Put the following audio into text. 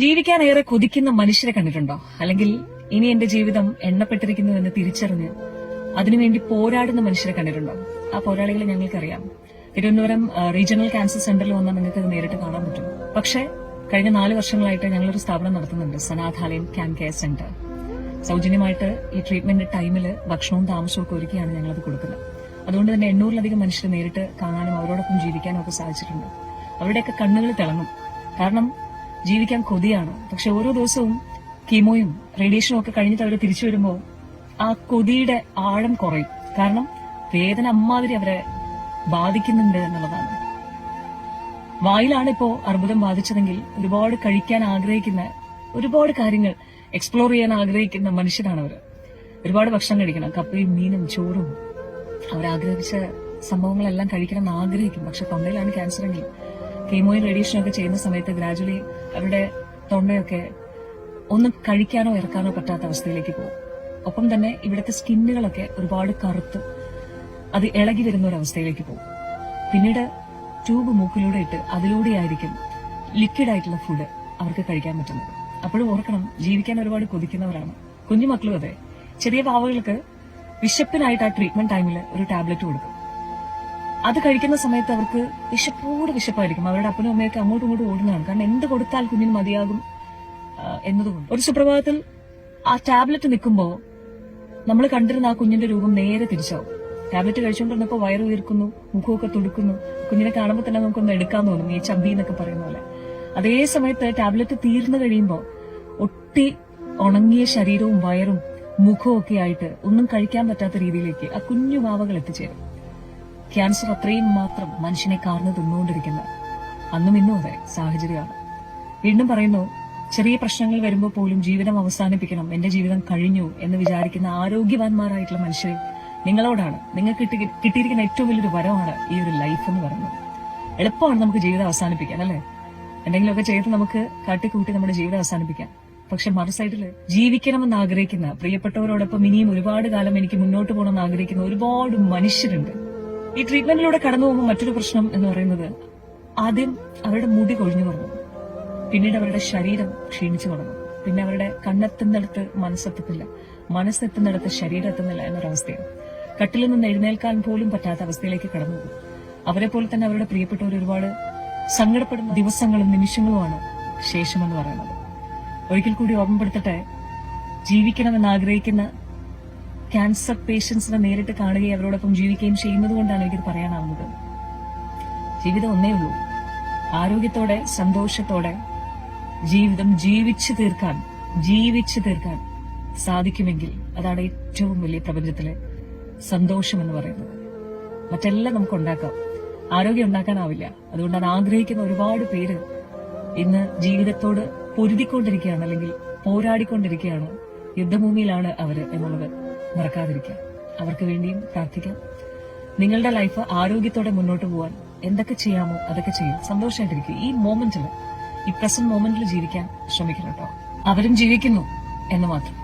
ജീവിക്കാൻ ഏറെ കൊതിക്കുന്ന മനുഷ്യരെ കണ്ടിട്ടുണ്ടോ? അല്ലെങ്കിൽ ഇനി എന്റെ ജീവിതം എണ്ണപ്പെട്ടിരിക്കുന്നു എന്ന് തിരിച്ചറിഞ്ഞ് അതിനുവേണ്ടി പോരാടുന്ന മനുഷ്യരെ കണ്ടിട്ടുണ്ടോ? ആ പോരാളികളെ ഞങ്ങൾക്കറിയാം. തിരുവനന്തപുരം റീജിയണൽ ക്യാൻസർ സെന്ററിൽ വന്നാൽ നിങ്ങൾക്ക് അത് നേരിട്ട് കാണാൻ പറ്റും. പക്ഷേ കഴിഞ്ഞ 4 വർഷങ്ങളായിട്ട് ഞങ്ങളൊരു സ്ഥാപനം നടത്തുന്നുണ്ട്, സനാഥാലയം ക്യാൻ കെയർ സെന്റർ. സൗജന്യമായിട്ട് ഈ ട്രീറ്റ്മെന്റ് ടൈമിൽ ഭക്ഷണവും താമസവും ഒക്കെ ഒരുക്കിയാണ് ഞങ്ങളത് കൊടുക്കുന്നത്. അതുകൊണ്ട് തന്നെ 800-ലധികം മനുഷ്യരെ നേരിട്ട് കാണാനും അവരോടൊപ്പം ജീവിക്കാനും ഒക്കെ സാധിച്ചിട്ടുണ്ട്. അവരുടെയൊക്കെ കണ്ണുകൾ തിളങ്ങും. കാരണം ജീവിക്കാൻ കൊതിയാണ്. പക്ഷെ ഓരോ ദിവസവും കീമോയും റേഡിയേഷനും ഒക്കെ കഴിഞ്ഞിട്ട് അവർ തിരിച്ചു വരുമ്പോൾ ആ കൊതിയുടെ ആഴം കുറയും. കാരണം വേദന അമ്മാതിരി അവരെ ബാധിക്കുന്നുണ്ട് എന്നുള്ളതാണ്. വായിലാണ് ഇപ്പോ അർബുദം ബാധിച്ചതെങ്കിൽ ഒരുപാട് കഴിക്കാൻ ആഗ്രഹിക്കുന്ന, ഒരുപാട് കാര്യങ്ങൾ എക്സ്പ്ലോർ ചെയ്യാൻ ആഗ്രഹിക്കുന്ന മനുഷ്യരാണ് അവർ. ഒരുപാട് ഭക്ഷണം കഴിക്കണം, കപ്പയും മീനും ചോറും, അവരാഗ്രഹിച്ച സംഭവങ്ങളെല്ലാം കഴിക്കണം എന്ന് ആഗ്രഹിക്കും. പക്ഷെ തൊണ്ടയിലാണ് ക്യാൻസർ എങ്കിൽ കീമോയും റേഡിയേഷനും ഒക്കെ ചെയ്യുന്ന സമയത്ത് ഗ്രാജുവലി അവരുടെ തൊണ്ടയൊക്കെ ഒന്നും കഴിക്കാനോ ഇറക്കാനോ പറ്റാത്ത അവസ്ഥയിലേക്ക് പോകും. ഒപ്പം തന്നെ ഇവിടുത്തെ സ്കിന്നുകളൊക്കെ ഒരുപാട് കറുത്ത് അത് ഇളകി വരുന്ന ഒരു അവസ്ഥയിലേക്ക് പോകും. പിന്നീട് ട്യൂബ് മൂക്കിലൂടെ ഇട്ട് അതിലൂടെയായിരിക്കും ലിക്വിഡ് ആയിട്ടുള്ള ഫുഡ് അവർക്ക് കഴിക്കാൻ പറ്റുന്നത്. അപ്പോഴും ഓർക്കണം, ജീവിക്കാൻ ഒരുപാട് കൊതിക്കുന്നവരാണ്. കുഞ്ഞുമക്കളും അതെ. ചെറിയ പാവകൾക്ക് വിശപ്പിനായിട്ട് ആ ട്രീറ്റ്മെന്റ് ടൈമിൽ ഒരു ടാബ്ലറ്റ് കൊടുക്കും. അത് കഴിക്കുന്ന സമയത്ത് അവർക്ക് വിശപ്പായിരിക്കും. അവരുടെ അപ്പനും അമ്മയൊക്കെ അങ്ങോട്ടും ഇങ്ങോട്ടും ഓടുന്നതാണ്. കാരണം എന്ത് കൊടുത്താൽ കുഞ്ഞിന് മതിയാകും എന്നതുകൊണ്ട്. ഒരു സുപ്രഭാതത്തിൽ ആ ടാബ്ലറ്റ് നിൽക്കുമ്പോൾ നമ്മൾ കണ്ടിരുന്ന ആ കുഞ്ഞിന്റെ രൂപം നേരെ തിരിച്ചാവും. ടാബ്ലറ്റ് കഴിച്ചുകൊണ്ടിരുന്നപ്പോൾ വയറ് ഉയർക്കുന്നു, മുഖമൊക്കെ തുടുക്കുന്നു. കുഞ്ഞിനെ കാണുമ്പോൾ തന്നെ നമുക്കൊന്ന് എടുക്കാൻ തോന്നും, ഈ ചമ്പി എന്നൊക്കെ പറയുന്ന പോലെ. അതേ സമയത്ത് ടാബ്ലറ്റ് തീർന്നു കഴിയുമ്പോൾ ഒട്ടി ഉണങ്ങിയ ശരീരവും വയറും മുഖവും ഒക്കെ ആയിട്ട് ഒന്നും കഴിക്കാൻ പറ്റാത്ത രീതിയിലേക്ക് ആ കുഞ്ഞു വാവകൾ എത്തിച്ചേരും. ക്യാൻസർ അത്രയും മാത്രം മനുഷ്യനെ കാർന്നു തിന്നുകൊണ്ടിരിക്കുന്ന അന്നും ഇന്നും അതെ സാഹചര്യമാണ്. വീണ്ടും പറയുന്നു, ചെറിയ പ്രശ്നങ്ങൾ വരുമ്പോൾ പോലും ജീവിതം അവസാനിപ്പിക്കണം, എന്റെ ജീവിതം കഴിഞ്ഞു എന്ന് വിചാരിക്കുന്ന ആരോഗ്യവാന്മാരായിട്ടുള്ള മനുഷ്യരെ നിങ്ങളോടാണ്. നിങ്ങൾക്ക് കിട്ടിയിരിക്കുന്ന ഏറ്റവും വലിയൊരു വരമാണ് ഈ ഒരു ലൈഫ് എന്ന് പറയുന്നത്. എളുപ്പമാണ് നമുക്ക് ജീവിതം അവസാനിപ്പിക്കാൻ, അല്ലെ? എന്തെങ്കിലുമൊക്കെ ചെയ്ത് നമുക്ക് കാട്ടിക്കൂട്ടി നമ്മുടെ ജീവിതം അവസാനിപ്പിക്കാം. പക്ഷെ മറു സൈഡിൽ ജീവിക്കണമെന്ന് ആഗ്രഹിക്കുന്ന, പ്രിയപ്പെട്ടവരോടൊപ്പം ഇനിയും ഒരുപാട് കാലം എനിക്ക് മുന്നോട്ട് പോകണമെന്ന് ആഗ്രഹിക്കുന്ന ഒരുപാട് മനുഷ്യരുണ്ട്. ഈ ട്രീറ്റ്മെന്റിലൂടെ കടന്നു പോകുമ്പോൾ മറ്റൊരു പ്രശ്നം എന്ന് പറയുന്നത്, ആദ്യം അവരുടെ മുടി കൊഴിഞ്ഞു തുടങ്ങും, പിന്നീട് അവരുടെ ശരീരം ക്ഷീണിച്ചു തുടങ്ങും, പിന്നെ അവരുടെ കണ്ണെത്തുന്നിടത്ത് മനസ്സെത്തുന്നില്ല, മനസ്സെത്തുന്നിടത്ത് ശരീരം എത്തുന്നില്ല എന്നൊരവസ്ഥയാണ്. കട്ടിലിൽ നിന്ന് എഴുന്നേൽക്കാൻ പോലും പറ്റാത്ത അവസ്ഥയിലേക്ക് കടന്നു പോകും. അവരെ പോലെ തന്നെ അവരുടെ പ്രിയപ്പെട്ടവർ ഒരുപാട് സങ്കടപ്പെടുന്ന ദിവസങ്ങളും നിമിഷങ്ങളുമാണ് ശേഷമെന്ന് പറയുന്നത്. ഒരിക്കൽ കൂടി ഓർമ്മപ്പെടുത്തട്ടെ, ജീവിക്കണമെന്ന് ആഗ്രഹിക്കുന്ന ക്യാൻസർ പേഷ്യൻസിനെ നേരിട്ട് കാണുകയും അവരോടൊപ്പം ജീവിക്കുകയും ചെയ്യുന്നത് കൊണ്ടാണ് എനിക്കിത് പറയാനാവുന്നത്. ജീവിതം ഒന്നേ ഉള്ളൂ. ആരോഗ്യത്തോടെ സന്തോഷത്തോടെ ജീവിതം ജീവിച്ചു തീർക്കാൻ സാധിക്കുമെങ്കിൽ അതാണ് ഏറ്റവും വലിയ പ്രപഞ്ചത്തിലെ സന്തോഷം എന്ന് പറയുന്നത്. മറ്റെല്ലാം നമുക്ക് ഉണ്ടാക്കാം, ആരോഗ്യം ഉണ്ടാക്കാനാവില്ല. അതുകൊണ്ട് അത് ആഗ്രഹിക്കുന്ന ഒരുപാട് പേര് ഇന്ന് ജീവിതത്തോട് പൊരുതിക്കൊണ്ടിരിക്കുകയാണ്, അല്ലെങ്കിൽ പോരാടിക്കൊണ്ടിരിക്കുകയാണ്. യുദ്ധഭൂമിയിലാണ് അവര് എന്നുള്ളത് മറക്കാതിരിക്കുക. അവർക്ക് വേണ്ടിയും പ്രാർത്ഥിക്കാം. നിങ്ങളുടെ ലൈഫ് ആരോഗ്യത്തോടെ മുന്നോട്ട് പോകാൻ എന്തൊക്കെ ചെയ്യാമോ അതൊക്കെ ചെയ്യും. സന്തോഷമായിട്ടിരിക്കും. ഈ മൊമെന്റിൽ, ഈ പ്രസന്റ് മൊമെന്റിൽ ജീവിക്കാൻ ശ്രമിക്കണം കേട്ടോ. അവരും ജീവിക്കുന്നു എന്ന് മാത്രം.